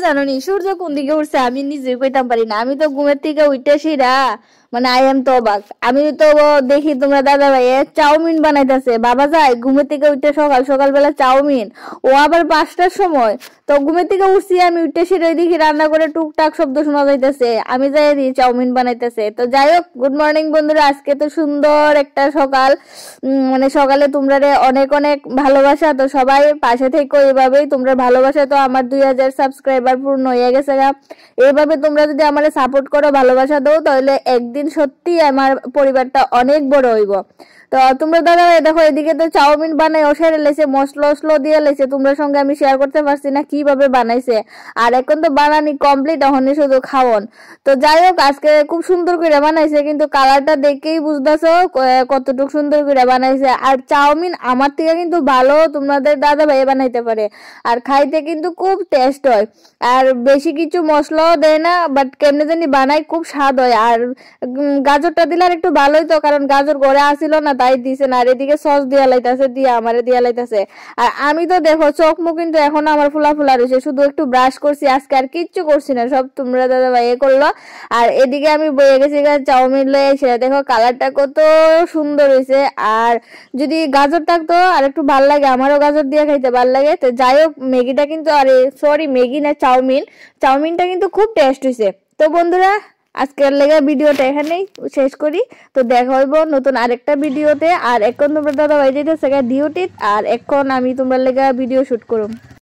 জানো নি সূর্য কোন দিকে উঠছে আমি নিজে কইতাম পারি না। আমি তো ঘুমের থেকে উঠতে সিরা মানে আই এম তো অবাক। আমি তো দেখি তোমরা দাদা ভাই চাউমিন বানাইতেছে, বাবা যায় ঘুমের থেকে উঠতে সকাল সকাল বেলা চাউমিন, ও আবার 5টার সময়। তো ঘুমের থেকে উঠছি আমি উঠতে সিরে দেখি রান্না করে টুকটাক শব্দ শোনা যাইতেছে, আমি যাই দিই চাউমিন বানাইতেছে। তো যাই হোক, গুড মর্নিং বন্ধুরা, আজকে তো সুন্দর একটা সকাল, মানে সকালে তোমরা অনেক অনেক ভালোবাসা। তো সবাই পাশে থেকে এইভাবেই তোমরা ভালোবাসা, তো আমার 2000 সাবস্ক্রাইবার পূর্ণ হয়ে গেছে। এইভাবে তোমরা যদি আমার সাপোর্ট করো, ভালোবাসা দাও, তাহলে একদিন সত্যি আমার পরিবারটা অনেক বড় হইব। তো তোমরা দাদা দেখো এদিকে তো চাউমিন বানাই ওসারে লেছে, মশলা দিয়ে লেছে, তোমরা সঙ্গে আমি শেয়ার করতে পারছি না কিভাবে বানাইছে। আর এখন তো বানানি কমপ্লিট, এখন শুধু খাওন। তো যাই হোক, আজকে খুব সুন্দর করে বানাইছে, কিন্তু কালারটা দেখেই বুঝতেছো কতটুকু সুন্দর করে বানাইছে। আর চাউমিন আমার থেকে কিন্তু ভালো তোমাদের দাদা ভাই বানাইতে পারে, আর খাইতে কিন্তু খুব টেস্ট হয়। আর বেশি কিছু মশলাও দেয় না, বাট কেমনে জানি বানাই, খুব স্বাদ হয়। আর গাজরটা দিলে আর একটু ভালোই, তো কারণ গাজর ঘরে আসিল না তাই দিছে না। আর এদিকে সস দিয়া লাইতাছে, দিয়া আমারে দিয়া লাইতাছে। আর আমি তো দেখো চোখ মুখ কিন্তু এখন আমার ফুলা ফুলা রয়েছে, শুধু একটু ব্রাশ করছি আজকে, আর কিচ্ছু করছি না, সব তোমরা দাদা ভাই করলো। আর এদিকে আমি বয়ে গেছি চাউমিন লয়ে এসে, দেখো কালারটা কত সুন্দর হয়েছে। আর যদি গাজর থাকতো আর একটু ভাল লাগে, আমারও গাজর দিয়ে খাইতে ভাল লাগে। তো যাই হোক, ম্যাগিটা কিন্তু, আরে সরি ম্যাগি না চাউমিনটা কিন্তু খুব টেস্ট হয়েছে। তো বন্ধুরা, আজকের লেগে ভিডিওটা এখানেই শেষ করি। তো দেখা হইব নতুন আরেকটা ভিডিওতে। আর এখন তোমরা দাদা ভাই যেতেছে ডিউটি, আর এখন আমি তোমরা লেগে ভিডিও শুট করুম।